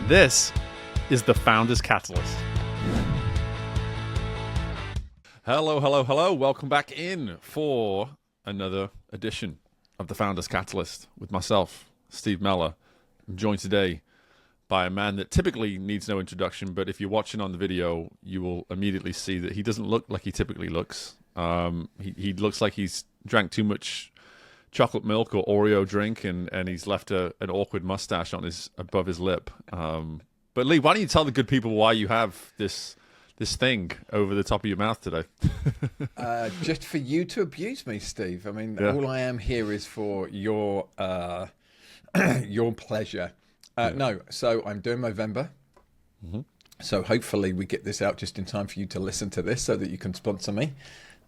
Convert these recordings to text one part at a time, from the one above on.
This is the Founders Catalyst. Hello, hello, hello. Welcome back in for another edition of the Founders Catalyst with myself, Steve Mellor. I'm joined today by a man that typically needs no introduction, but if you're watching on the video, you will immediately see that he doesn't look like he typically looks. He looks like he's drank too much chocolate milk or Oreo drink, and he's left an awkward mustache on above his lip. But Lee, why don't you tell the good people why you have this thing over the top of your mouth today? Just for you to abuse me, Steve. I mean, Yeah. all I am here is for your your pleasure. No, so I'm doing Movember. Mm-hmm. So hopefully we get this out just in time for you to listen to this so that you can sponsor me.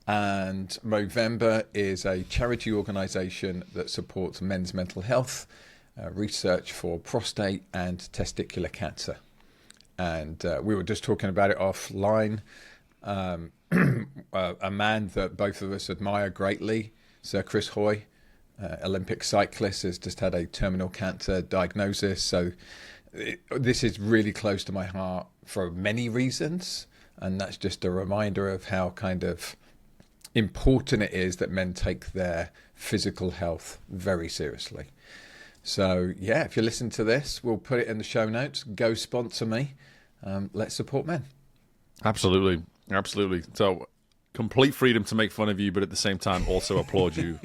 And Movember is a charity organisation that supports men's mental health, research for prostate and testicular cancer. And we were just talking about it offline. A man that both of us admire greatly, Sir Chris Hoy, Olympic cyclist, has just had a terminal cancer diagnosis. So this is really close to my heart for many reasons. And that's just a reminder of how kind of important it is that men take their physical health very seriously. So yeah, if you listen to this, we'll put it in the show notes. Go sponsor me. Let's support men. Absolutely. So complete freedom to make fun of you, but at the same time also applaud you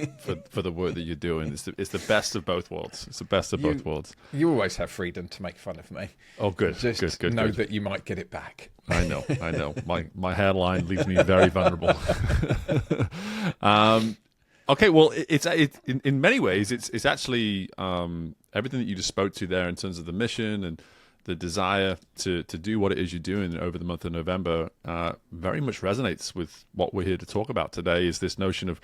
for the work that you're doing. It's the best of both worlds. It's the best of both worlds. You always have freedom to make fun of me. Oh, good. Just good. know that you might get it back. I know. My hairline leaves me very vulnerable. Okay, well, it's in many ways, it's actually everything that you just spoke to there in terms of the mission and the desire to do what it is you're doing over the month of November very much resonates with what we're here to talk about today, is this notion of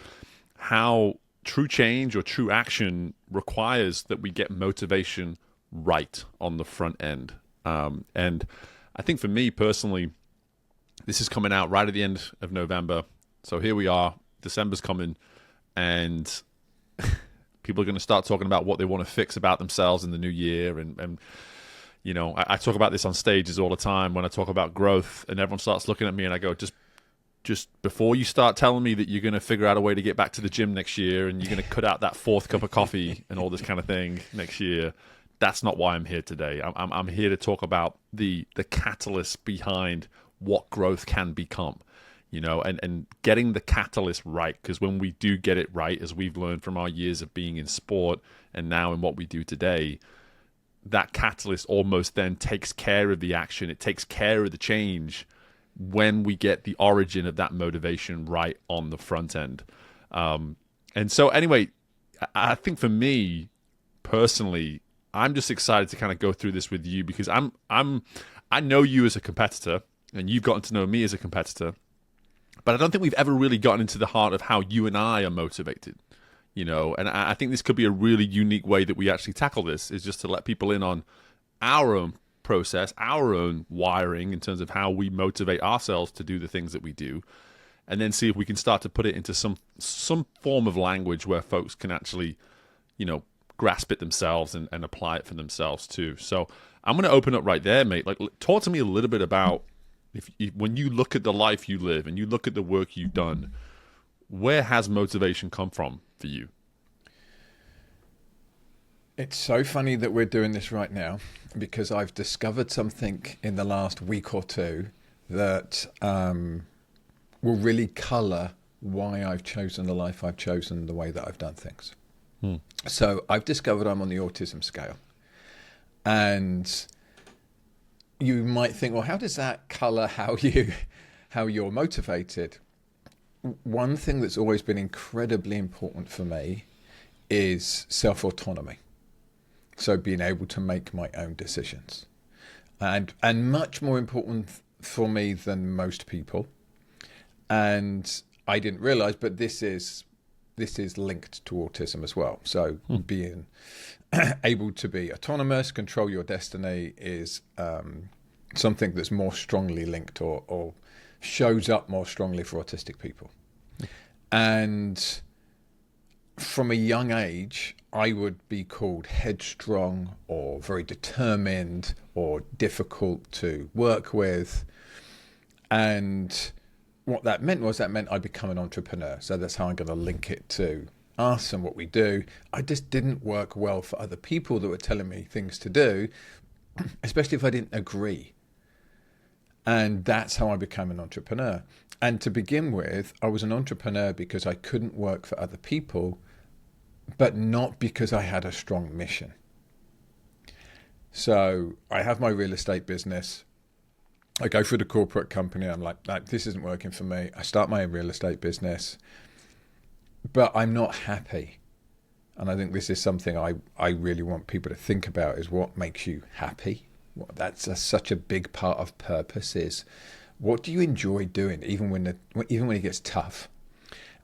how true change or true action requires that we get motivation right on the front end. And I think for me personally, this is coming out right at the end of November. So here we are, December's coming, and people are going to start talking about what they want to fix about themselves in the new year. And you know, I talk about this on stages all the time when I talk about growth, and everyone starts looking at me and I go, just before you start telling me that you're going to figure out a way to get back to the gym next year and you're going to cut out that fourth cup of coffee and all this kind of thing next year, that's not why I'm here today. I'm here to talk about the catalyst behind what growth can become, you know, and getting the catalyst right. Because when we do get it right, as we've learned from our years of being in sport and now in what we do today, that catalyst almost then takes care of the action. It takes care of the change when we get the origin of that motivation right on the front end. And so anyway, I think for me personally, I'm just excited to kind of go through this with you because I know you as a competitor and you've gotten to know me as a competitor, but I don't think we've ever really gotten into the heart of how you and I are motivated, you know, and I think this could be a really unique way that we actually tackle this, is just to let people in on our own process, our own wiring in terms of how we motivate ourselves to do the things that we do, and then see if we can start to put it into some form of language where folks can actually, you know, grasp it themselves and apply it for themselves too. So I'm going to open up right there, mate. Like, talk to me a little bit about when you look at the life you live and you look at the work you've done, where has motivation come from for you? It's so funny that we're doing this right now because I've discovered something in the last week or two that will really colour why I've chosen the life I've chosen, the way that I've done things. So I've discovered I'm on the autism scale. And you might think, well, how does that colour how you're motivated? One thing that's always been incredibly important for me is self-autonomy. So being able to make my own decisions. And much more important for me than most people. And I didn't realise, but this is linked to autism as well. So being able to be autonomous, control your destiny is something that's more strongly linked or shows up more strongly for autistic people. And from a young age, I would be called headstrong or very determined or difficult to work with. And what that meant was I become an entrepreneur. So that's how I'm going to link it to us and what we do. I just didn't work well for other people that were telling me things to do, especially if I didn't agree. And that's how I became an entrepreneur. And to begin with, I was an entrepreneur because I couldn't work for other people, but not because I had a strong mission. So I have my real estate business. I go through the corporate company. I'm like, this isn't working for me. I start my own real estate business, but I'm not happy. And I think this is something I really want people to think about, is what makes you happy. That's such a big part of purpose, is what do you enjoy doing, even when it gets tough.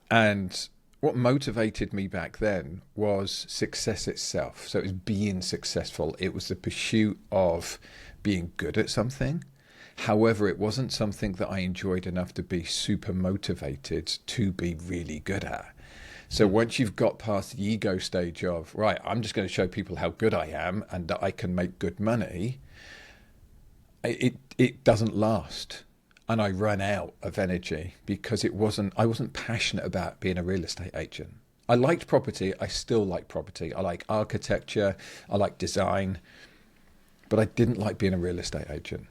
And what motivated me back then was success itself. So it was being successful. It was the pursuit of being good at something. However, it wasn't something that I enjoyed enough to be super motivated to be really good at. So once you've got past the ego stage of, right, I'm just going to show people how good I am and that I can make good money, it doesn't last. And I ran out of energy because I wasn't passionate about being a real estate agent. I liked property. I still like property. I like architecture. I like design. But I didn't like being a real estate agent.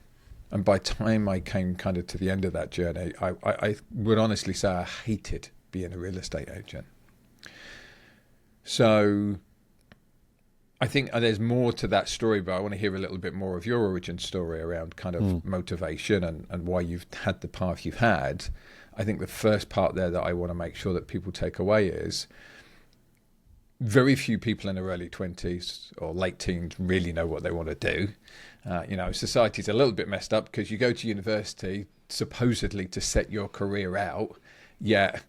And by the time I came kind of to the end of that journey, I would honestly say I hated being a real estate agent. So I think there's more to that story, but I want to hear a little bit more of your origin story around kind of motivation and why you've had the path you've had. I think the first part there that I want to make sure that people take away is very few people in their early 20s or late teens really know what they want to do. Society's a little bit messed up because you go to university supposedly to set your career out, yet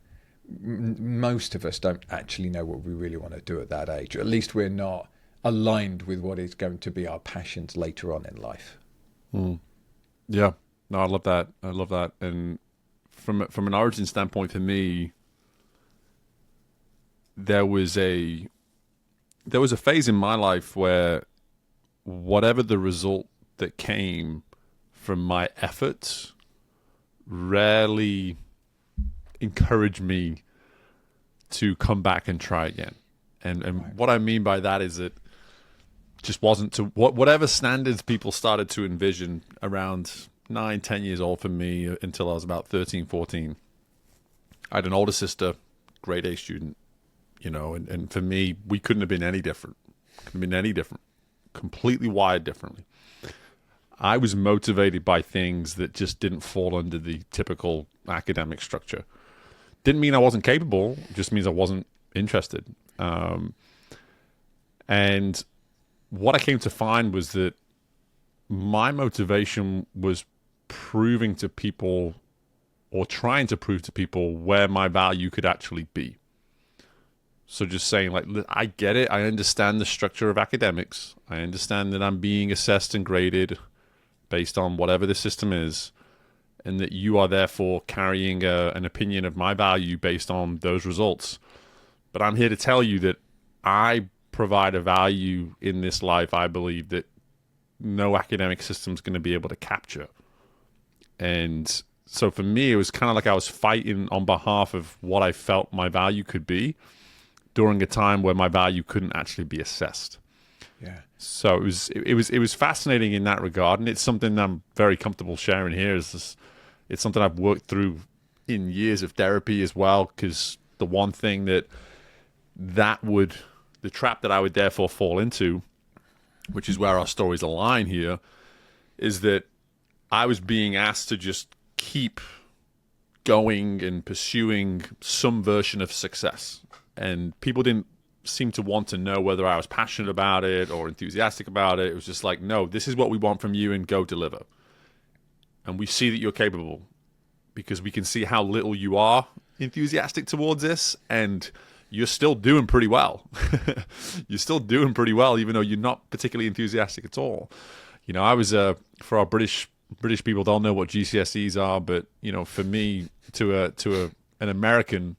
most of us don't actually know what we really want to do at that age, or at least we're not aligned with what is going to be our passions later on in life. Yeah, no, I love that. And from an origin standpoint, for me, there was a phase in my life where whatever the result that came from my efforts rarely encouraged me to come back and try again. And right. What I mean by that is it just wasn't to whatever standards people started to envision around 9-10 years old for me until I was about 13, 14. I had an older sister, grade A student, and for me, we couldn't have been any different. Completely wired differently. I was motivated by things that just didn't fall under the typical academic structure. Didn't mean I wasn't capable, just means I wasn't interested. And what I came to find was that my motivation was proving to people, or trying to prove to people, where my value could actually be. So just saying, like, I get it. I understand the structure of academics. I understand that I'm being assessed and graded based on whatever the system is, and that you are therefore carrying an opinion of my value based on those results. But I'm here to tell you that I provide a value in this life, I believe, that no academic system is going to be able to capture. And so for me, it was kind of like I was fighting on behalf of what I felt my value could be during a time where my value couldn't actually be assessed. Yeah. So it was fascinating in that regard, and it's something I'm very comfortable sharing here. It's something I've worked through in years of therapy as well, because the one thing the trap that I would therefore fall into, which is where our stories align here, is that I was being asked to just keep going and pursuing some version of success. And people didn't seem to want to know whether I was passionate about it or enthusiastic about it. It was just like, no, this is what we want from you, and go deliver. And we see that you're capable, because we can see how little you are enthusiastic towards this, and you're still doing pretty well. You're still doing pretty well, even though you're not particularly enthusiastic at all. I was, for our British people don't know what GCSEs are, but, for me, to an American,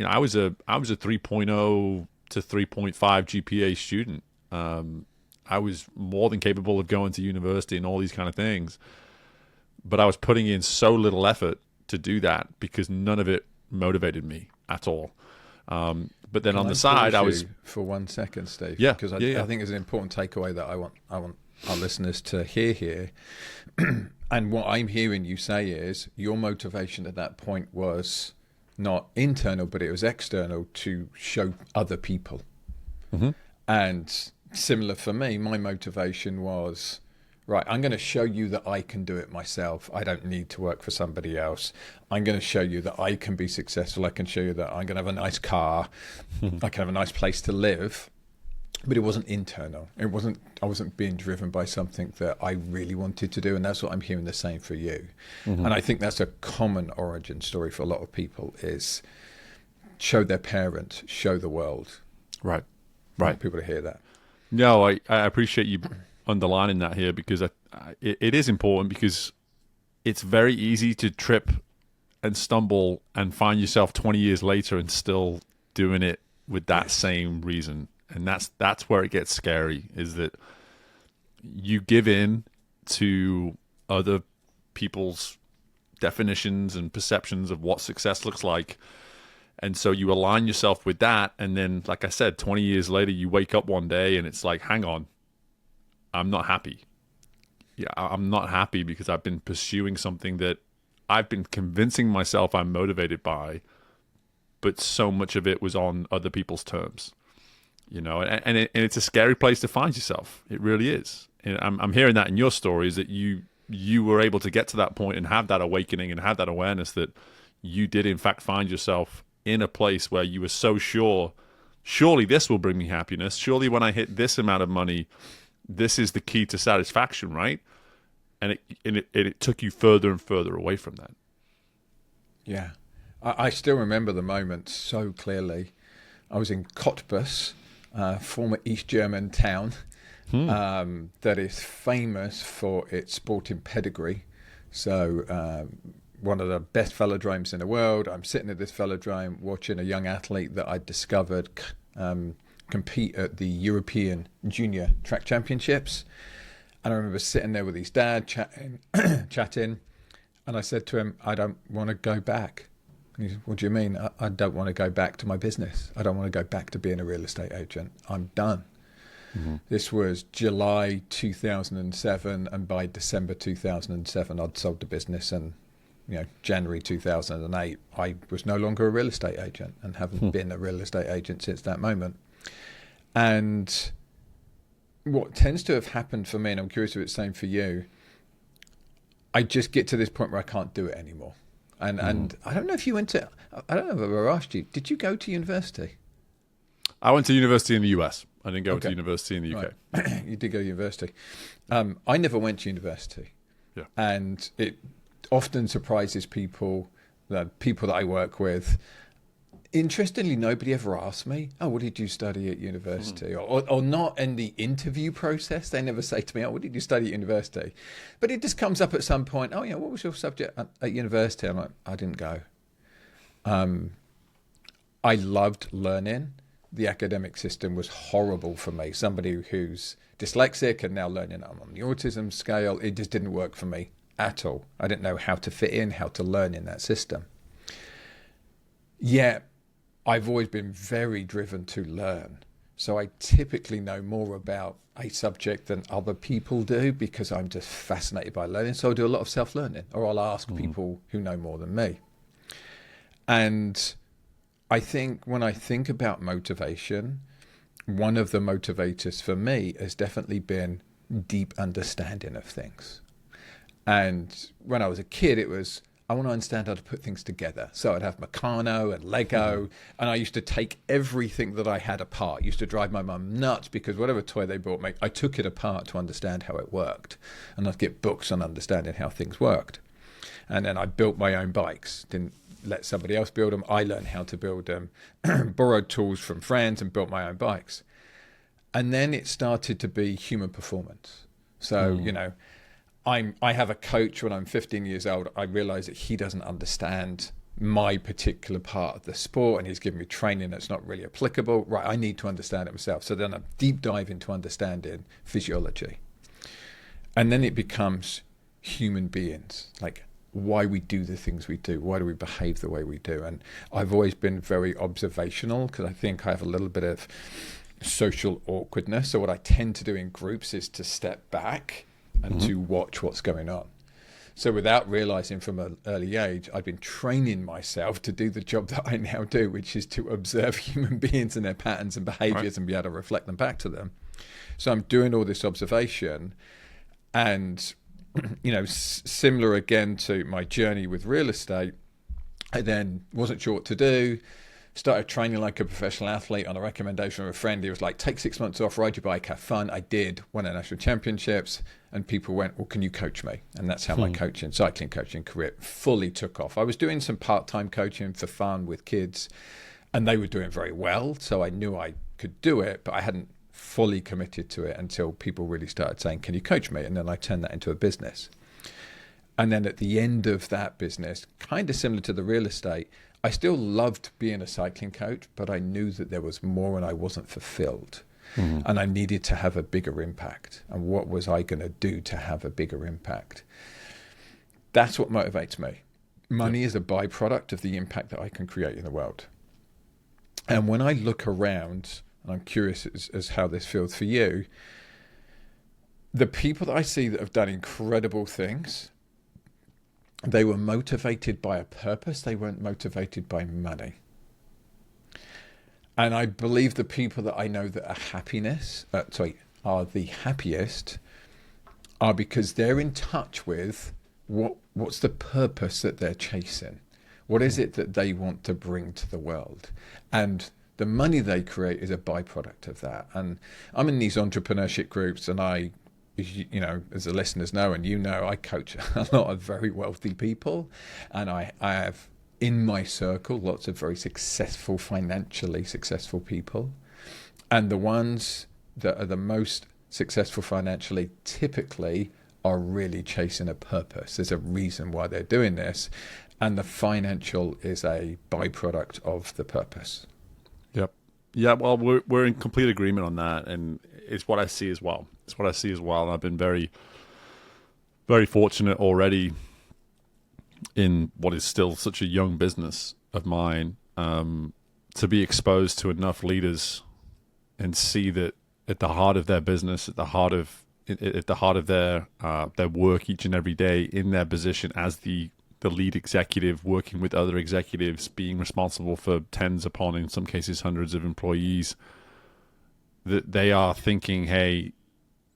I was a 3.0 to 3.5 GPA student. I was more than capable of going to university and all these kind of things, but I was putting in so little effort to do that because none of it motivated me at all. But then on the side, I was for 1 second, Steve. Yeah, because I think it's an important takeaway that I want our listeners to hear here. And what I'm hearing you say is your motivation at that point was not internal, but it was external to show other people. Mm-hmm. And similar for me, my motivation was, right, I'm going to show you that I can do it myself. I don't need to work for somebody else. I'm going to show you that I can be successful. I can show you that I'm going to have a nice car. I can have a nice place to live. But it wasn't internal. I wasn't being driven by something that I really wanted to do. And that's what I'm hearing the same for you. Mm-hmm. And I think that's a common origin story for a lot of people is show their parents, show the world. Right. I want people to hear that. No, I appreciate you underlining that here because it is important because it's very easy to trip and stumble and find yourself 20 years later and still doing it with that same reason. And that's where it gets scary, is that you give in to other people's definitions and perceptions of what success looks like. And so you align yourself with that. And then, like I said, 20 years later, you wake up one day and it's like, hang on, I'm not happy. Yeah, I'm not happy because I've been pursuing something that I've been convincing myself I'm motivated by, but so much of it was on other people's terms. And it's a scary place to find yourself. It really is. And I'm hearing that in your stories that you were able to get to that point and have that awakening and have that awareness that you did in fact find yourself in a place where you were so sure, surely this will bring me happiness. Surely when I hit this amount of money, this is the key to satisfaction, right? And it took you further and further away from that. Yeah. I still remember the moment so clearly. I was in Cottbus, former East German town that is famous for its sporting pedigree. So one of the best velodromes in the world. I'm sitting at this velodrome watching a young athlete that I discovered compete at the European Junior Track Championships. And I remember sitting there with his dad chatting. And I said to him, I don't want to go back. And he said, what do you mean? I don't want to go back to my business. I don't want to go back to being a real estate agent. I'm done. Mm-hmm. This was July 2007. And by December 2007, I'd sold the business. And January 2008, I was no longer a real estate agent and haven't been a real estate agent since that moment. And what tends to have happened for me, and I'm curious if it's the same for you, I just get to this point where I can't do it anymore. And I don't know if you went to, I don't know if I've ever asked you, did you go to university? I went to university in the US. I didn't go to university in the UK. Right. You did go to university. I never went to university. Yeah. And it often surprises people, the people that I work with. Interestingly, nobody ever asked me, oh, what did you study at university? Or not in the interview process. They never say to me, oh, what did you study at university? But it just comes up at some point, oh, what was your subject at university? I'm like, I didn't go. I loved learning. The academic system was horrible for me. Somebody who's dyslexic and now learning I'm on the autism scale, it just didn't work for me at all. I didn't know how to fit in, how to learn in that system. Yet, I've always been very driven to learn. So I typically know more about a subject than other people do because I'm just fascinated by learning. So I'll do a lot of self-learning, or I'll ask people who know more than me. And I think when I think about motivation, one of the motivators for me has definitely been deep understanding of things. And when I was a kid, it was, I want to understand how to put things together. So I'd have Meccano and Lego, and I used to take everything that I had apart. It used to drive my mum nuts because whatever toy they bought me, I took it apart to understand how it worked. And I'd get books on understanding how things worked. And then I built my own bikes, didn't let somebody else build them. I learned how to build them, borrowed tools from friends and built my own bikes. And then it started to be human performance. So, I have a coach when I'm 15 years old. I realize that he doesn't understand my particular part of the sport, and he's giving me training that's not really applicable. Right, I need to understand it myself. So then I deep dive into understanding physiology. And then it becomes human beings, like why we do the things we do, why do we behave the way we do. And I've always been very observational because I think I have a little bit of social awkwardness. So what I tend to do in groups is to step back and to watch what's going on. So without realizing from an early age, I've been training myself to do the job that I now do, which is to observe human beings and their patterns and behaviors and be able to reflect them back to them. So I'm doing all this observation, and similar again to my journey with real estate, I then wasn't sure what to do. Started training like a professional athlete on a recommendation of a friend. He was like, take 6 months off, ride your bike, have fun. I did, won at national championships. And people went, well, can you coach me? And that's how my cycling coaching career fully took off. I was doing some part-time coaching for fun with kids, and they were doing very well. So I knew I could do it, but I hadn't fully committed to it until people really started saying, can you coach me? And then I turned that into a business. And then at the end of that business, kind of similar to the real estate, I still loved being a cycling coach, but I knew that there was more and I wasn't fulfilled. And I needed to have a bigger impact. And what was I going to do to have a bigger impact? That's what motivates me. Money is a byproduct of the impact that I can create in the world. And when I look around, and I'm curious as how this feels for you, the people that I see that have done incredible things, they were motivated by a purpose. They weren't motivated by money. And I believe the people that I know that are the happiest are because they're in touch with what's the purpose that they're chasing. What is it that they want to bring to the world? And the money they create is a byproduct of that. And I'm in these entrepreneurship groups, and I, as the listeners know, and I coach a lot of very wealthy people, and I have in my circle lots of very financially successful people. And the ones that are the most successful financially typically are really chasing a purpose. There's a reason why they're doing this, and the financial is a byproduct of the purpose. Yep. Yeah, well, we're in complete agreement on that, and it's what I see as well. And I've been very, very fortunate already in what is still such a young business of mine, to be exposed to enough leaders and see that at the heart of their business, at the heart of their work each and every day, in their position as the lead executive, working with other executives, being responsible for tens upon, in some cases, hundreds of employees, that they are thinking, hey,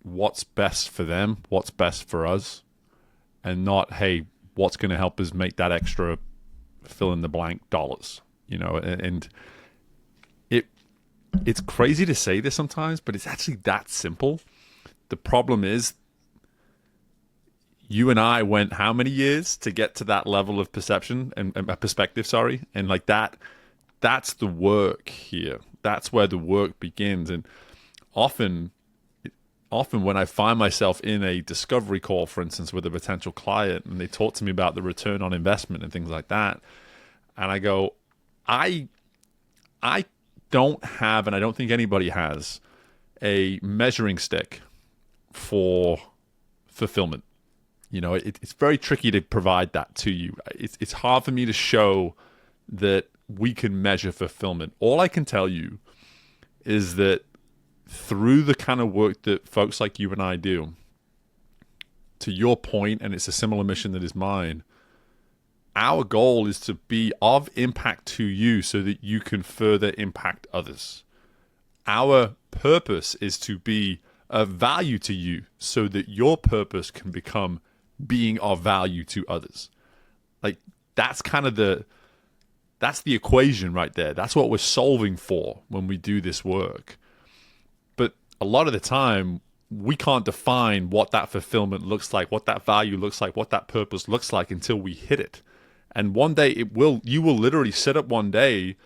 what's best for them? What's best for us? And not, hey, what's going to help us make that extra fill in the blank dollars? And it's crazy to say this sometimes, but it's actually that simple. The problem is, you and I went how many years to get to that level of perception and perspective, sorry. And like that's the work here. That's where the work begins. And often when I find myself in a discovery call, for instance, with a potential client, and they talk to me about the return on investment and things like that, and I go, I don't have, and I don't think anybody has, a measuring stick for fulfillment. It's very tricky to provide that to you. It's hard for me to show that we can measure fulfillment. All I can tell you is that through the kind of work that folks like you and I do, to your point, and it's a similar mission that is mine, our goal is to be of impact to you so that you can further impact others. Our purpose is to be of value to you so that your purpose can become being of value to others. Like, that's kind of that's the equation right there. That's what we're solving for when we do this work. But a lot of the time, we can't define what that fulfillment looks like, what that value looks like, what that purpose looks like until we hit it. And one day you will literally sit up one day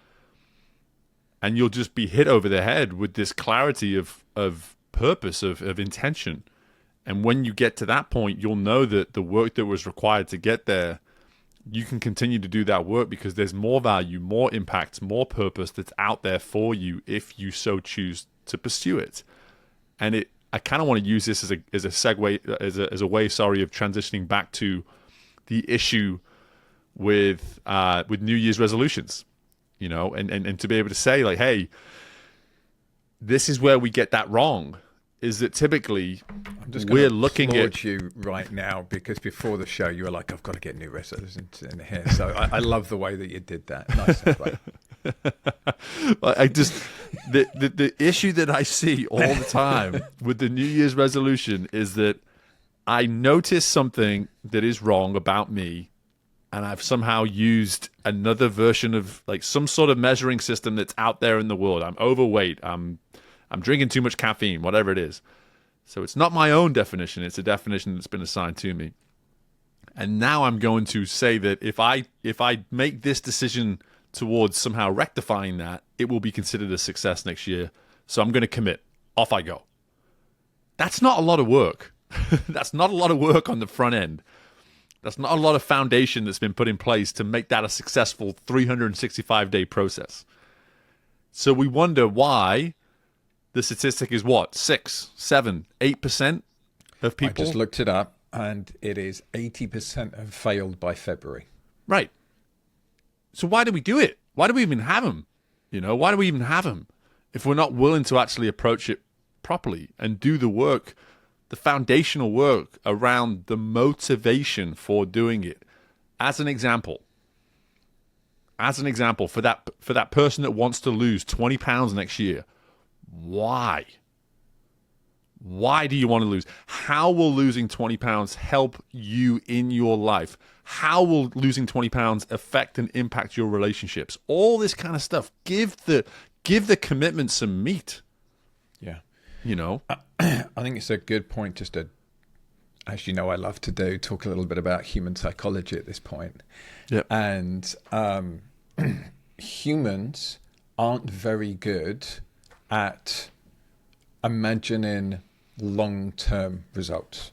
and you'll just be hit over the head with this clarity of purpose, of intention. And when you get to that point, you'll know that the work that was required to get there you can continue to do that work because there's more value, more impact, more purpose that's out there for you if you so choose to pursue it. And I kind of want to use this as a segue, as a way, of transitioning back to the issue with New Year's resolutions, and to be able to say, like, hey, this is where we get that wrong. Is that typically we're looking at you right now, because before the show you were like, I've got to get new resolutions in here. So I love the way that you did that. Nice segue. I just the issue that I see all the time with the New Year's resolution is that I notice something that is wrong about me, and I've somehow used another version of, like, some sort of measuring system that's out there in the world. I'm overweight. I'm drinking too much caffeine, whatever it is. So it's not my own definition. It's a definition that's been assigned to me. And now I'm going to say that if I make this decision towards somehow rectifying that, it will be considered a success next year. So I'm going to commit. Off I go. That's not a lot of work. That's not a lot of work on the front end. That's not a lot of foundation that's been put in place to make that a successful 365-day process. So we wonder why the statistic is what? 6, 7, 8% of people? I just looked it up, and it is 80% have failed by February. Right. So why do we do it? Why do we even have them? Why do we even have them if we're not willing to actually approach it properly and do the work, the foundational work around the motivation for doing it? As an example, for that person that wants to lose 20 pounds next year, why? Why do you want to lose? How will losing 20 pounds help you in your life? How will losing 20 pounds affect and impact your relationships? All this kind of stuff. Give the commitment some meat. Yeah. I think it's a good point just to, as you know, I love to talk a little bit about human psychology at this point. Yep. And humans aren't very good at imagining long-term results.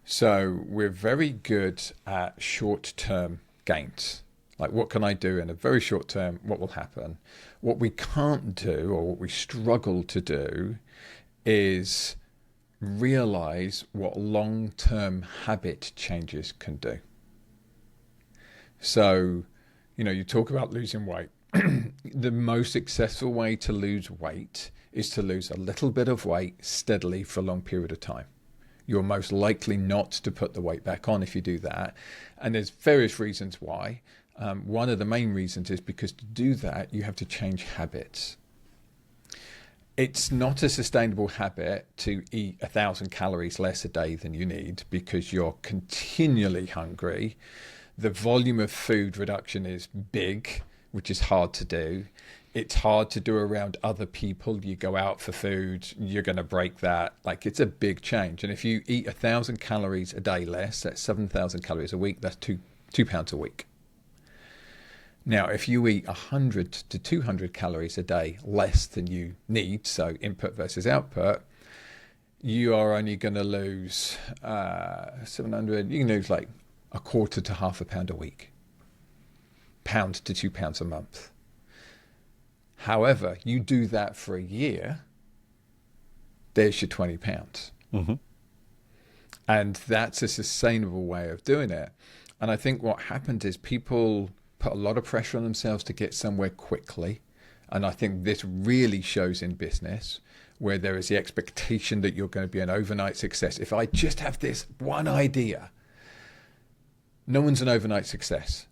So we're very good at short-term gains. Like, what can I do in a very short term? What will happen? What we can't do, or what we struggle to do, is realize what long-term habit changes can do. So, you talk about losing weight. The most successful way to lose weight is to lose a little bit of weight steadily for a long period of time. You're most likely not to put the weight back on if you do that. And there's various reasons why. One of the main reasons is because to do that, you have to change habits. It's not a sustainable habit to eat 1,000 calories less a day than you need, because you're continually hungry. The volume of food reduction is big, which is hard to do. It's hard to do around other people. You go out for food, you're going to break that. Like, it's a big change. And if you eat 1,000 calories a day less, that's 7,000 calories a week. That's two pounds a week. Now, if you eat 100 to 200 calories a day less than you need, so input versus output, you are only going to lose 700. You can lose like a quarter to half a pound a week, pound to 2 pounds a month. However, you do that for a year, there's your 20 pounds. Mm-hmm. And that's a sustainable way of doing it. And I think what happens is people put a lot of pressure on themselves to get somewhere quickly. And I think this really shows in business, where there is the expectation that you're going to be an overnight success. If I just have this one idea, no one's an overnight success.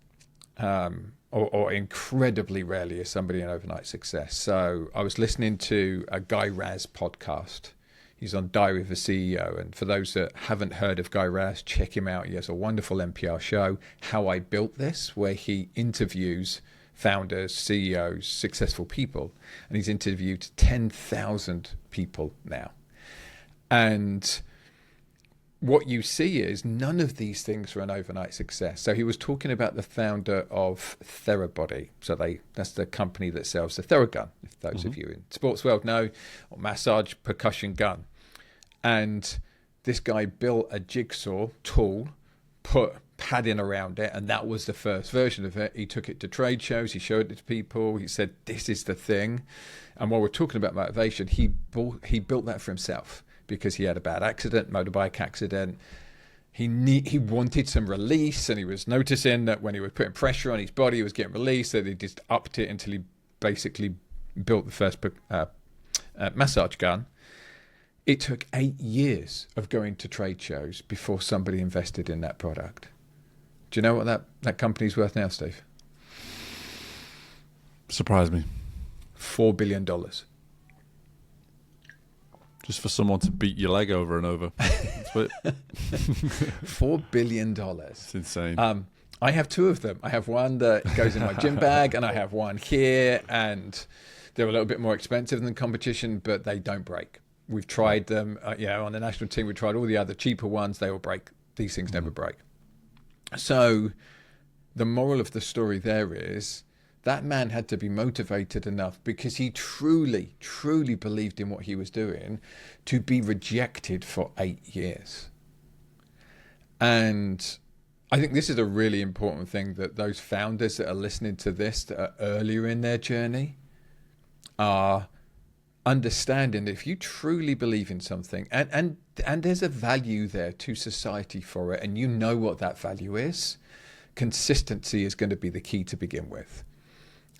Or incredibly rarely is somebody an overnight success. So I was listening to a Guy Raz podcast. He's on Diary of a CEO. And for those that haven't heard of Guy Raz, check him out. He has a wonderful NPR show, How I Built This, where he interviews founders, CEOs, successful people. And he's interviewed 10,000 people now. And what you see is none of these things are an overnight success. So he was talking about the founder of Therabody. So that's the company that sells the Theragun, if those of you in sports world know, or massage percussion gun. And this guy built a jigsaw tool, put padding around it, and that was the first version of it. He took it to trade shows, he showed it to people, he said, this is the thing. And while we're talking about motivation, he built that for himself because he had a bad accident, motorbike accident. He wanted some release, and he was noticing that when he was putting pressure on his body, he was getting release, so he just upped it until he basically built the first massage gun. It took 8 years of going to trade shows before somebody invested in that product. Do you know what that company's worth now, Steve? Surprise me. $4 billion. Just for someone to beat your leg over and over. That's what $4 billion. It's insane. I have 2 of them. I have one that goes in my gym bag, and I have one here, and they're a little bit more expensive than competition, but they don't break. We've tried them, on the national team. We tried all the other cheaper ones. They all break. These things never break. So the moral of the story there is that man had to be motivated enough, because he truly, truly believed in what he was doing, to be rejected for 8 years. And I think this is a really important thing, that those founders that are listening to this, that are earlier in their journey, are understanding that if you truly believe in something, and there's a value there to society for it, and you know what that value is, consistency is going to be the key to begin with.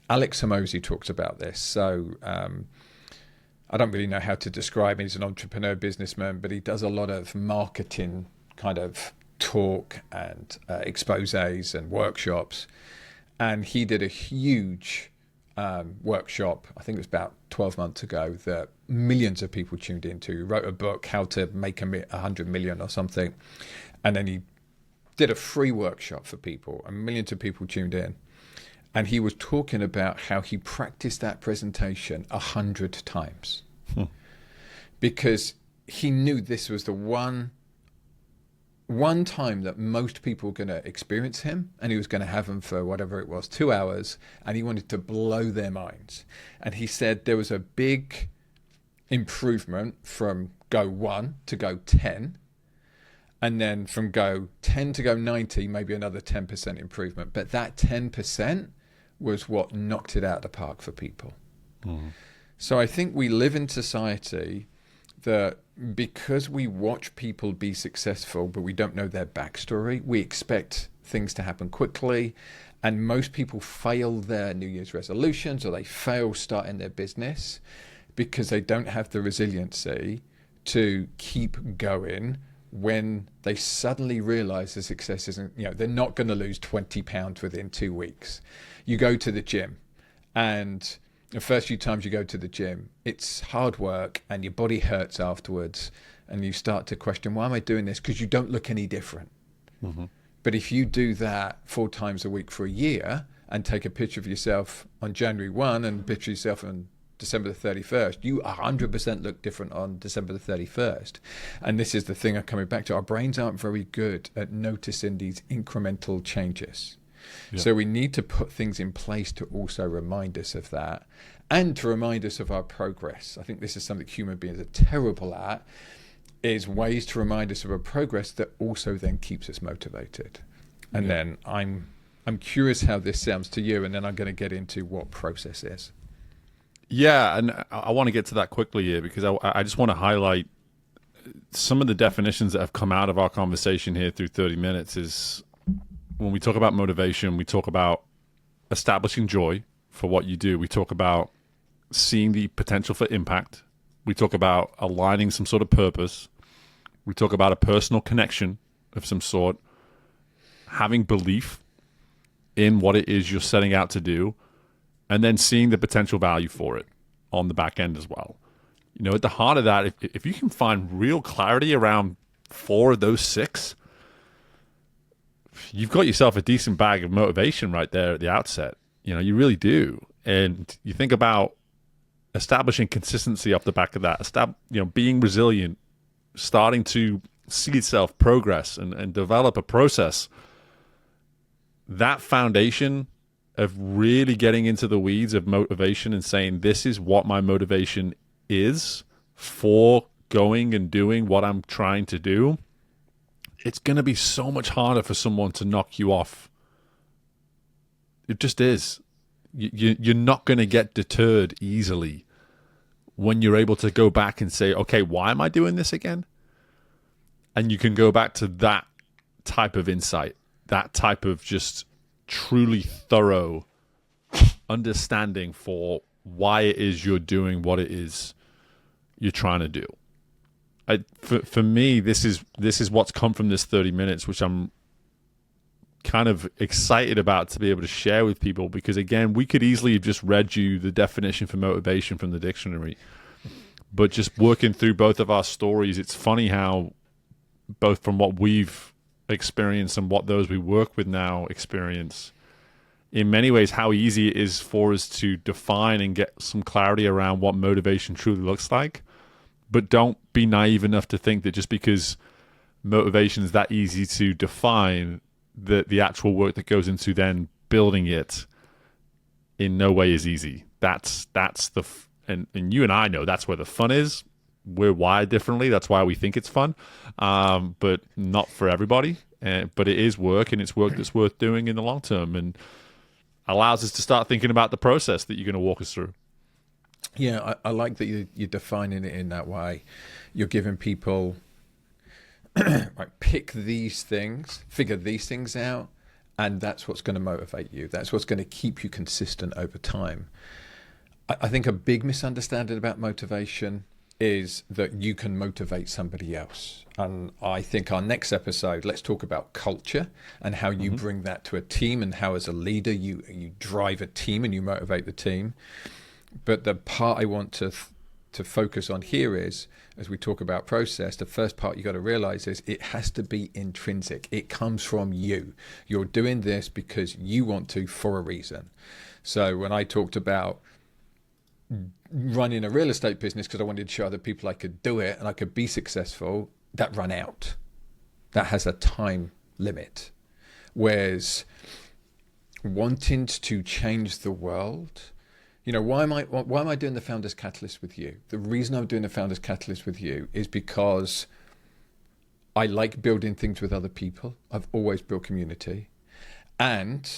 Alex Hormozi talks about this. So I don't really know how to describe him. He's an entrepreneur businessman, but he does a lot of marketing kind of talk and exposés and workshops. And he did a huge workshop, I think it was about 12 months ago, that millions of people tuned into. He wrote a book, How to Make 100 Million or something. And then he did a free workshop for people, and millions of people tuned in. And he was talking about how he practiced that presentation 100 times because he knew this was the one time that most people were going to experience him, and he was going to have him for whatever it was, 2 hours, and he wanted to blow their minds. And he said there was a big improvement from go 1 to go 10, and then from go 10 to go 90, maybe another 10% improvement. But that 10% was what knocked it out of the park for people. So I think we live in society that, because we watch people be successful, but we don't know their backstory, we expect things to happen quickly. And most people fail their New Year's resolutions, or they fail starting their business because they don't have the resiliency to keep going when they suddenly realize the success isn't, they're not going to lose 20 pounds within 2 weeks. You go to the gym, and the first few times you go to the gym, it's hard work and your body hurts afterwards, and you start to question, why am I doing this? Because you don't look any different. But if you do that 4 times a week for a year, and take a picture of yourself on January 1 and picture yourself on December the 31st, you 100% look different on December the 31st. And this is the thing I'm coming back to. Our brains aren't very good at noticing these incremental changes. Yeah. So we need to put things in place to also remind us of that, and to remind us of our progress. I think this is something human beings are terrible at, is ways to remind us of our progress that also then keeps us motivated. And then I'm curious how this sounds to you, and then I'm going to get into what process is. Yeah, and I want to get to that quickly here, because I just want to highlight some of the definitions that have come out of our conversation here through 30 minutes. Is when we talk about motivation, we talk about establishing joy for what you do. We talk about seeing the potential for impact. We talk about aligning some sort of purpose. We talk about a personal connection of some sort, having belief in what it is you're setting out to do, and then seeing the potential value for it on the back end as well. At the heart of that, if you can find real clarity around 4 of those 6, you've got yourself a decent bag of motivation right there at the outset. You really do. And you think about establishing consistency off the back of that, being resilient, starting to see itself progress and develop a process. That foundation of really getting into the weeds of motivation and saying, this is what my motivation is for going and doing what I'm trying to do, it's going to be so much harder for someone to knock you off. It just is. You're not going to get deterred easily when you're able to go back and say, okay, why am I doing this again? And you can go back to that type of insight, that type of just truly thorough understanding for why it is you're doing what it is you're trying to do. For me, this is what's come from this 30 minutes, which I'm kind of excited about to be able to share with people, because again, we could easily have just read you the definition for motivation from the dictionary, but just working through both of our stories, it's funny how both from what we've experienced and what those we work with now experience, in many ways, how easy it is for us to define and get some clarity around what motivation truly looks like. But don't be naive enough to think that just because motivation is that easy to define, that the actual work that goes into then building it in no way is easy. That's the and you and I know that's where the fun is. We're wired differently. That's why we think it's fun, but not for everybody. But it is work, and it's work that's worth doing in the long term, and allows us to start thinking about the process that you're going to walk us through. Yeah, I like that you're defining it in that way. You're giving people, like, pick these things, figure these things out, and that's what's going to motivate you. That's what's going to keep you consistent over time. I think a big misunderstanding about motivation is that you can motivate somebody else. And I think our next episode, let's talk about culture and how you bring that to a team, and how as a leader you drive a team and you motivate the team. But the part I want to focus on here is, as we talk about process, the first part you got to realize is it has to be intrinsic. It comes from you. You're doing this because you want to, for a reason. So when I talked about running a real estate business because I wanted to show other people I could do it and I could be successful, that ran out. That has a time limit. Whereas wanting to change the world, you know, why am I doing the Founders Catalyst with you? The reason I'm doing the Founders Catalyst with you is because I like building things with other people. I've always built community. And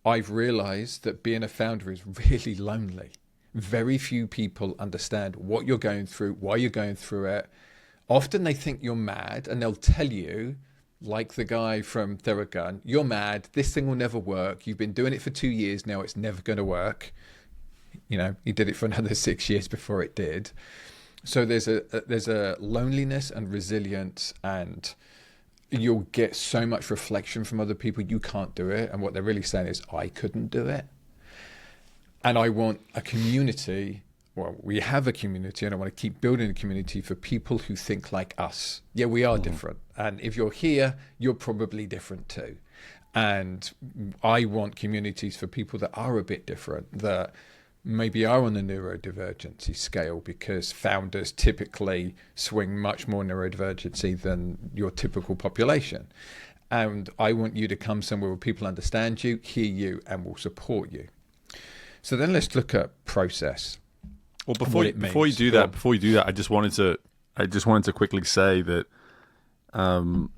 I've realized that being a founder is really lonely. Very few people understand what you're going through, why you're going through it. Often they think you're mad, and they'll tell you, like the guy from Theragun, you're mad, this thing will never work. You've been doing it for 2 years now, it's never going to work. You know, he did it for another 6 years before it did. So there's a loneliness and resilience, and you'll get so much reflection from other people. You can't do it. And what they're really saying is, I couldn't do it. And I want a community. Well, we have a community, and I want to keep building a community for people who think like us. Yeah, we are different. And if you're here, you're probably different too. And I want communities for people that are a bit different, that maybe are on the neurodivergency scale, because founders typically swing much more neurodivergency than your typical population. And I want you to come somewhere where people understand you, hear you, and will support you. So then let's look at process. Well, before you do that, I just wanted to quickly say that from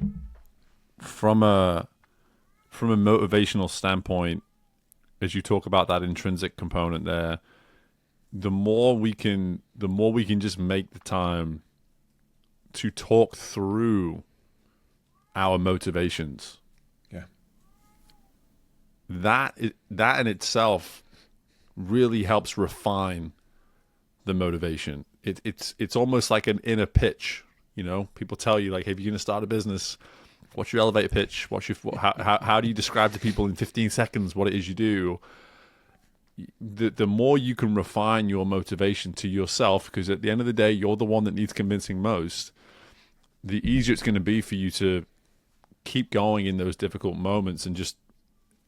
a motivational standpoint, as you talk about that intrinsic component there, the more we can just make the time to talk through our motivations. Yeah. That in itself really helps refine the motivation. It's almost like an inner pitch. You know, people tell you, like, hey, if you're going to start a business, what's your elevator pitch? How do you describe to people in 15 seconds what it is you do? The more you can refine your motivation to yourself, because at the end of the day, you're the one that needs convincing most, the easier it's going to be for you to keep going in those difficult moments. And just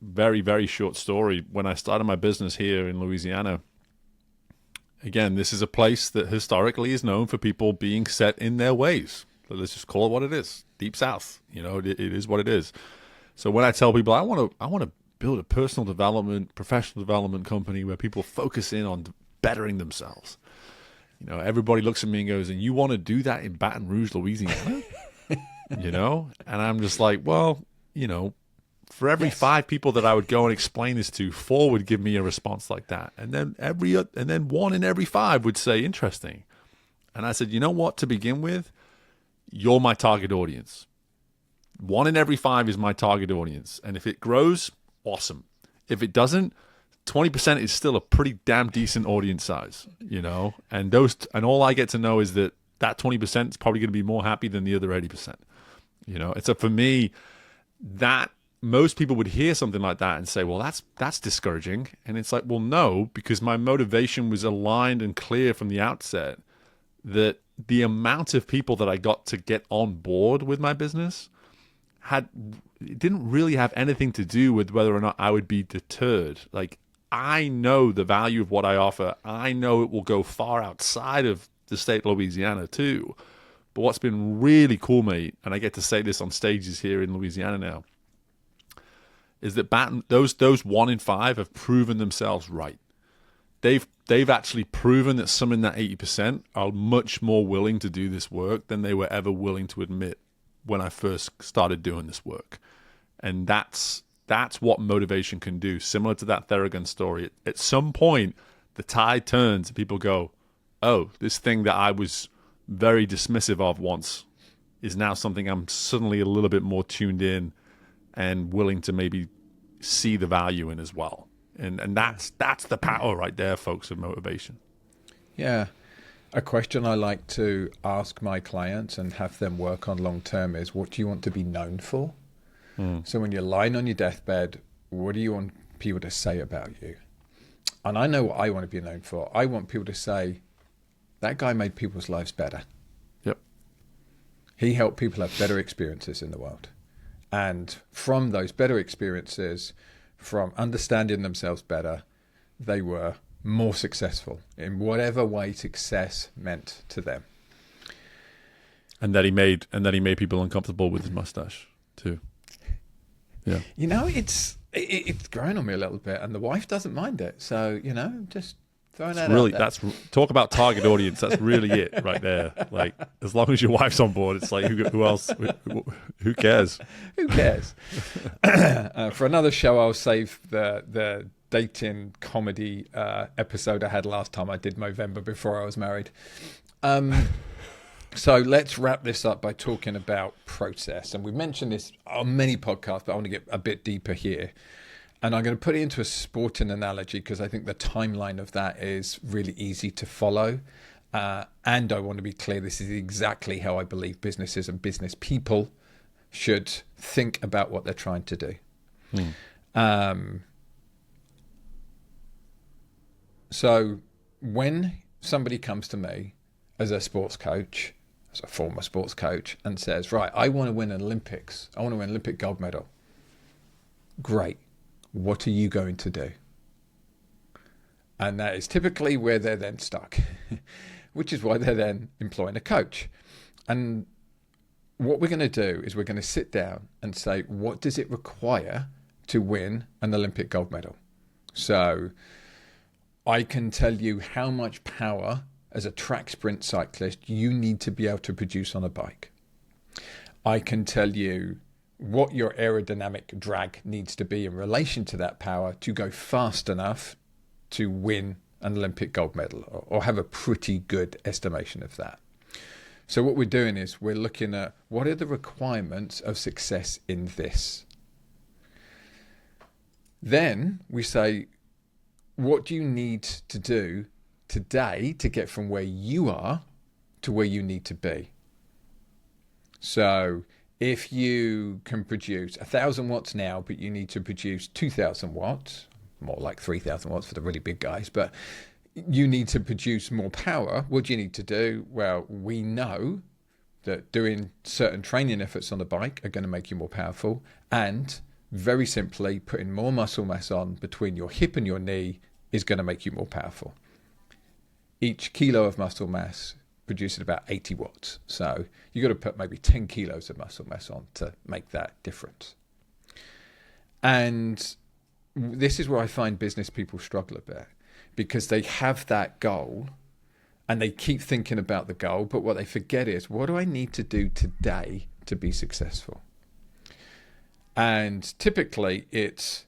very, very short story. When I started my business here in Louisiana, again, this is a place that historically is known for people being set in their ways. Let's just call it what it is. Deep South, you know, it is what it is. So when I tell people I want to build a personal development, professional development company where people focus in on bettering themselves, you know, everybody looks at me and goes, "And you want to do that in Baton Rouge, Louisiana?" you know? And I'm just like, well, you know, for every Yes. 5 people that I would go and explain this to, 4 would give me a response like that. And then 1 in every 5 would say, interesting. And I said, you know what, to begin with, you're my target audience. 1 in every 5 is my target audience. And if it grows, awesome. If it doesn't, 20% is still a pretty damn decent audience size, you know? And all I get to know is that 20% is probably going to be more happy than the other 80%. You know, it's for me that most people would hear something like that and say, well, that's discouraging. And it's like, well, no, because my motivation was aligned and clear from the outset that the amount of people that I got to get on board with my business it didn't really have anything to do with whether or not I would be deterred. Like, I know the value of what I offer. I know it will go far outside of the state of Louisiana too. But what's been really cool, mate, and I get to say this on stages here in Louisiana now, is that those 1 in 5 have proven themselves right. They've actually proven that some in that 80% are much more willing to do this work than they were ever willing to admit when I first started doing this work. And that's what motivation can do. Similar to that Theragun story. At some point, the tide turns and people go, oh, this thing that I was very dismissive of once is now something I'm suddenly a little bit more tuned in and willing to maybe see the value in as well. And that's the power right there, folks, of motivation. Yeah. A question I like to ask my clients and have them work on long term is, what do you want to be known for? So when you're lying on your deathbed, what do you want people to say about you? And I know what I want to be known for. I want people to say, that guy made people's lives better. Yep. He helped people have better experiences in the world. And from those better experiences, from understanding themselves better, they were more successful in whatever way success meant to them. And that he made people uncomfortable with his mustache too. Yeah. You know, it's grown on me a little bit, and the wife doesn't mind it. So, you know, just throwing that Really, out there. that's talk about target audience. That's really it right there. Like, as long as your wife's on board, it's like, who else? Who cares? Who cares? For another show, I'll save the dating comedy episode I had last time. I did Movember before I was married. So let's wrap this up by talking about process. And we've mentioned this on many podcasts, but I want to get a bit deeper here. And I'm going to put it into a sporting analogy because I think the timeline of that is really easy to follow. And I want to be clear, this is exactly how I believe businesses and business people should think about what they're trying to do. So when somebody comes to me as a sports coach, as a former sports coach, and says, right, I want to win an Olympics. I want to win an Olympic gold medal. Great. What are you going to do? And that is typically where they're then stuck, which is why they're then employing a coach. And what we're going to do is we're going to sit down and say, what does it require to win an Olympic gold medal? So I can tell you how much power as a track sprint cyclist you need to be able to produce on a bike. I can tell you what your aerodynamic drag needs to be in relation to that power to go fast enough to win an Olympic gold medal, or have a pretty good estimation of that. So what we're doing is we're looking at what are the requirements of success in this. Then we say, what do you need to do today to get from where you are to where you need to be? So if you can produce 1,000 watts now, but you need to produce 2,000 watts, more like 3,000 watts for the really big guys, but you need to produce more power, what do you need to do? Well, we know that doing certain training efforts on the bike are going to make you more powerful, and very simply, putting more muscle mass on between your hip and your knee is going to make you more powerful. Each kilo of muscle mass produces about 80 watts. So you've got to put maybe 10 kilos of muscle mass on to make that difference. And this is where I find business people struggle a bit, because they have that goal and they keep thinking about the goal, but what they forget is, what do I need to do today to be successful. And typically it's,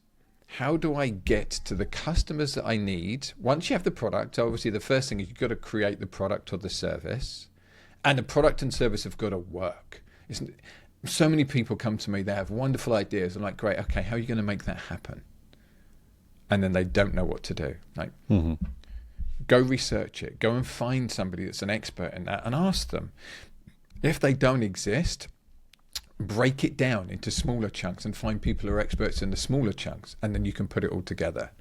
how do I get to the customers that I need? Once you have the product, obviously the first thing is you've got to create the product or the service, and the product and service have got to work. So many people come to me, they have wonderful ideas. I'm like, great, okay, how are you going to make that happen? And then they don't know what to do. Like, go research it. Go and find somebody that's an expert in that and ask them. If they don't exist, break it down into smaller chunks and find people who are experts in the smaller chunks, and then you can put it all together.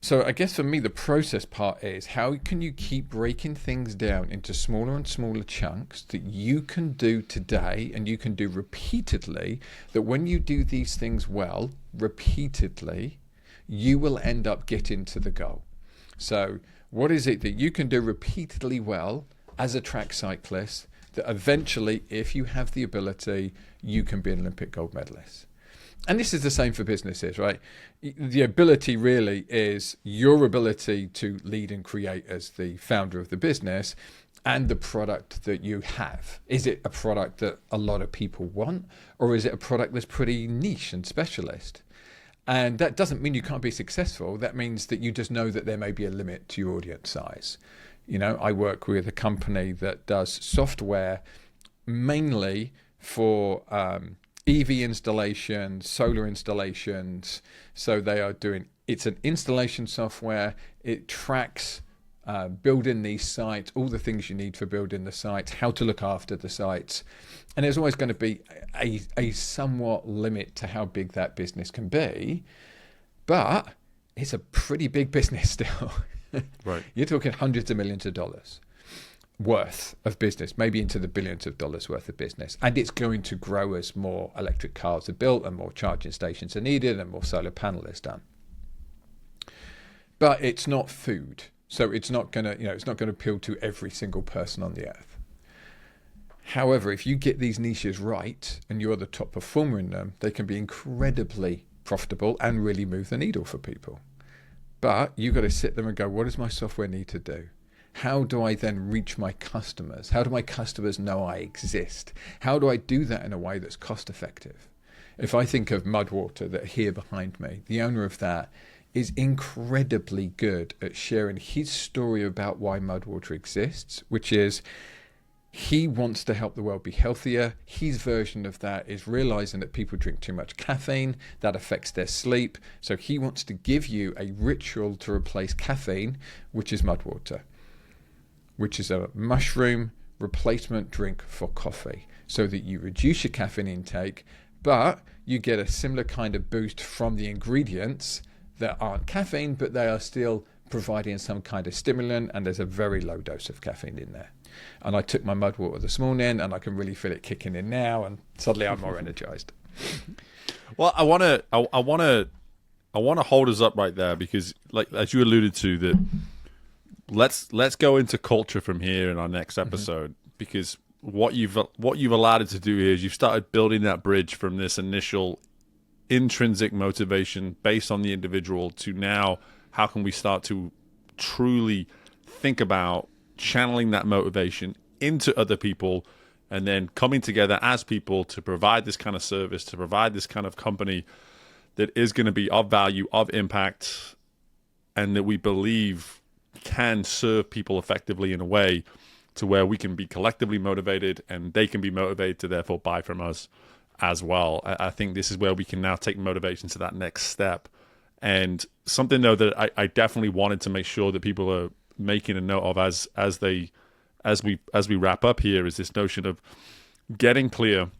So I guess for me, the process part is, how can you keep breaking things down into smaller and smaller chunks that you can do today and you can do repeatedly, that when you do these things well, repeatedly, you will end up getting to the goal. So what is it that you can do repeatedly well as a track cyclist that eventually, if you have the ability, you can be an Olympic gold medalist? And this is the same for businesses, right? The ability really is your ability to lead and create as the founder of the business, and the product that you have. Is it a product that a lot of people want, or is it a product that's pretty niche and specialist? And that doesn't mean you can't be successful. That means that you just know that there may be a limit to your audience size. You know, I work with a company that does software mainly for EV installations, solar installations. So they are doing, it's an installation software. It tracks building these sites, all the things you need for building the sites, how to look after the sites. And there's always going to be a somewhat limit to how big that business can be. But it's a pretty big business still. Right. You're talking hundreds of millions of dollars worth of business, maybe into the billions of dollars worth of business. And it's going to grow as more electric cars are built and more charging stations are needed and more solar panel is done. But it's not food. So it's not going to, it's not going to appeal to every single person on the earth. However, if you get these niches right and you're the top performer in them, they can be incredibly profitable and really move the needle for people. But you've got to sit there and go, what does my software need to do? How do I then reach my customers? How do my customers know I exist? How do I do that in a way that's cost effective? If I think of Mudwater, that here behind me, the owner of that is incredibly good at sharing his story about why Mudwater exists, which is he wants to help the world be healthier. His version of that is realizing that people drink too much caffeine, that affects their sleep. So he wants to give you a ritual to replace caffeine, which is Mudwater, which is a mushroom replacement drink for coffee, so that you reduce your caffeine intake, but you get a similar kind of boost from the ingredients that aren't caffeine, but they are still providing some kind of stimulant, and there's a very low dose of caffeine in there. And I took my Mudwater this morning, and I can really feel it kicking in now, and suddenly I'm more energized. Well, I want to hold us up right there, because, like as you alluded to, that let's go into culture from here in our next episode, because what you've allowed it to do here is you've started building that bridge from this initial intrinsic motivation based on the individual to now how can we start to truly think about channeling that motivation into other people, and then coming together as people to provide this kind of service, to provide this kind of company that is going to be of value, of impact, and that we believe can serve people effectively in a way to where we can be collectively motivated and they can be motivated to therefore buy from us as well. I think this is where we can now take motivation to that next step. And something though that I definitely wanted to make sure that people are making a note of as we wrap up here is this notion of getting clear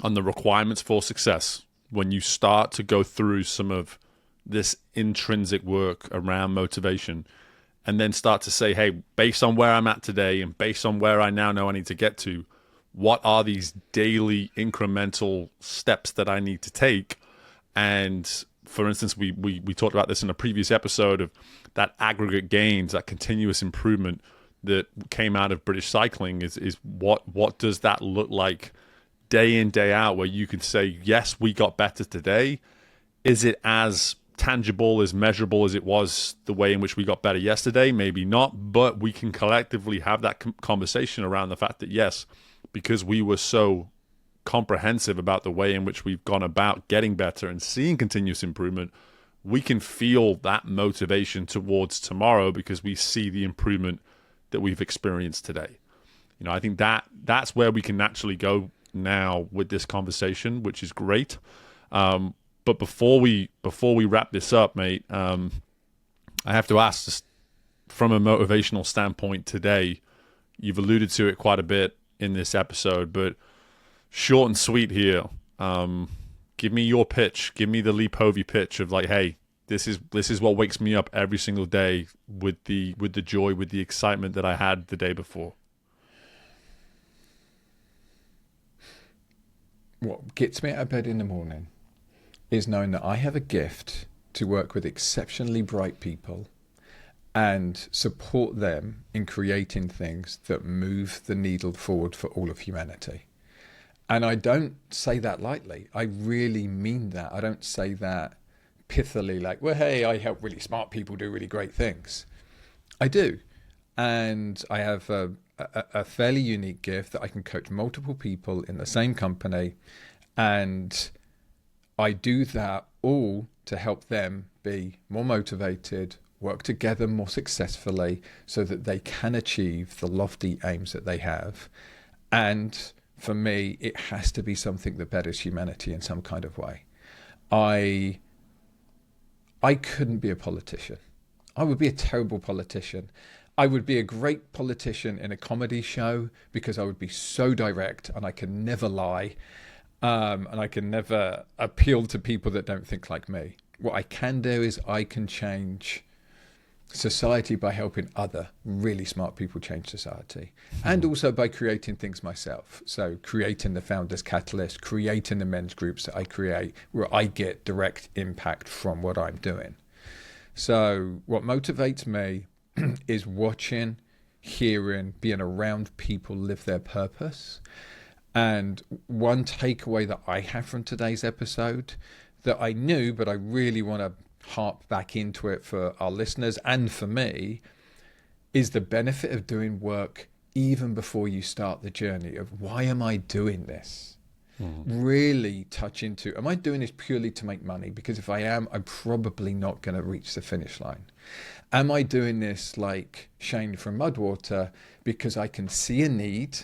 on the requirements for success when you start to go through some of this intrinsic work around motivation, and then start to say, hey, based on where I'm at today and based on where I now know I need to get to, what are these daily incremental steps that I need to take? And for instance, we talked about this in a previous episode of that aggregate gains, that continuous improvement that came out of British cycling is what does that look like day in, day out, where you can say, yes, we got better today. Is it as tangible, as measurable as it was the way in which we got better yesterday? Maybe not, but we can collectively have that conversation around the fact that yes, because we were so comprehensive about the way in which we've gone about getting better and seeing continuous improvement, we can feel that motivation towards tomorrow because we see the improvement that we've experienced today. You know, I think that's where we can naturally go now with this conversation, which is great. But before we wrap this up, mate, I have to ask, just from a motivational standpoint today, you've alluded to it quite a bit in this episode, but short and sweet here. Give me your pitch. Give me the Lee Povey pitch of like, hey, this is what wakes me up every single day with the joy, with the excitement that I had the day before. What gets me out of bed in the morning is knowing that I have a gift to work with exceptionally bright people and support them in creating things that move the needle forward for all of humanity. And I don't say that lightly. I really mean that. I don't say that pithily like, well, hey, I help really smart people do really great things. I do. And I have a fairly unique gift that I can coach multiple people in the same company. And I do that all to help them be more motivated, work together more successfully so that they can achieve the lofty aims that they have. And for me, it has to be something that betters humanity in some kind of way. I couldn't be a politician. I would be a terrible politician. I would be a great politician in a comedy show because I would be so direct and I can never lie. And I can never appeal to people that don't think like me. What I can do is I can change society by helping other really smart people change society, and also by creating things myself. So creating the Founders Catalyst, creating the men's groups that I create where I get direct impact from what I'm doing. So what motivates me is watching, hearing, being around people live their purpose. And one takeaway that I have from today's episode that I knew, but I really want to harp back into it for our listeners and for me, is the benefit of doing work even before you start the journey of why am I doing this? Really touch into, am I doing this purely to make money? Because if I am, I'm probably not going to reach the finish line. Am I doing this like Shane from Mudwater because I can see a need?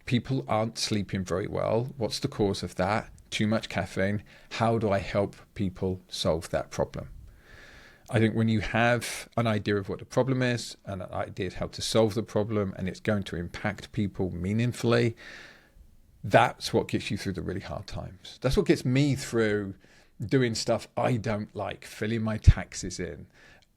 People aren't sleeping very well. What's the cause of that? Too much caffeine. How do I help people solve that problem? I think when you have an idea of what the problem is and an idea of how to solve the problem and it's going to impact people meaningfully, that's what gets you through the really hard times. That's what gets me through doing stuff I don't like, filling my taxes in,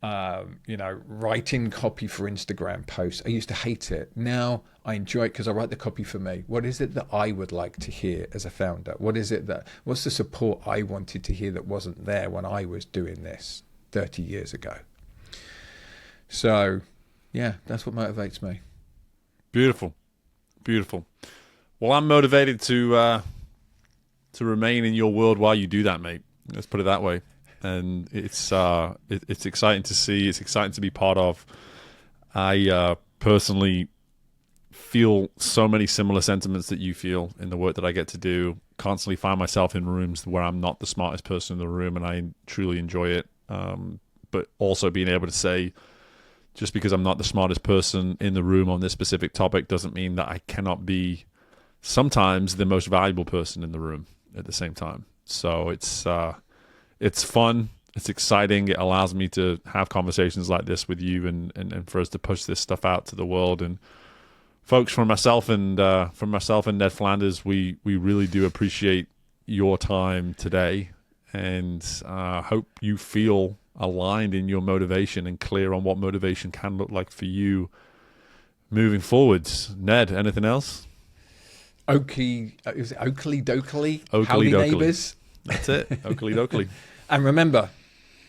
writing copy for Instagram posts. I used to hate it. Now I enjoy it because I write the copy for me. What is it that I would like to hear as a founder? What's the support I wanted to hear that wasn't there when I was doing this 30 years ago? So yeah, that's what motivates me. Beautiful. Well, I'm motivated to remain in your world while you do that, mate. Let's put it that way. And it's exciting to see. It's exciting to be part of. I personally feel so many similar sentiments that you feel in the work that I get to do. Constantly find myself in rooms where I'm not the smartest person in the room, and I truly enjoy it. But also being able to say, just because I'm not the smartest person in the room on this specific topic doesn't mean that I cannot be sometimes the most valuable person in the room at the same time. So it's fun. It's exciting. It allows me to have conversations like this with you and for us to push this stuff out to the world. And folks, from myself and Ned Flanders, we really do appreciate your time today, and hope you feel aligned in your motivation and clear on what motivation can look like for you moving forwards. Ned, anything else? Oakley dokley. Howdy neighbours. That's it. Oakley dokley. And remember,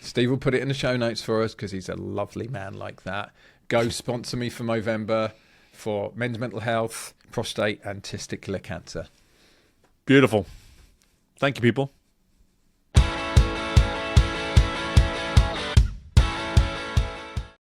Steve will put it in the show notes for us because he's a lovely man like that. Go sponsor me for Movember for men's mental health, prostate and testicular cancer. Beautiful. Thank you, people.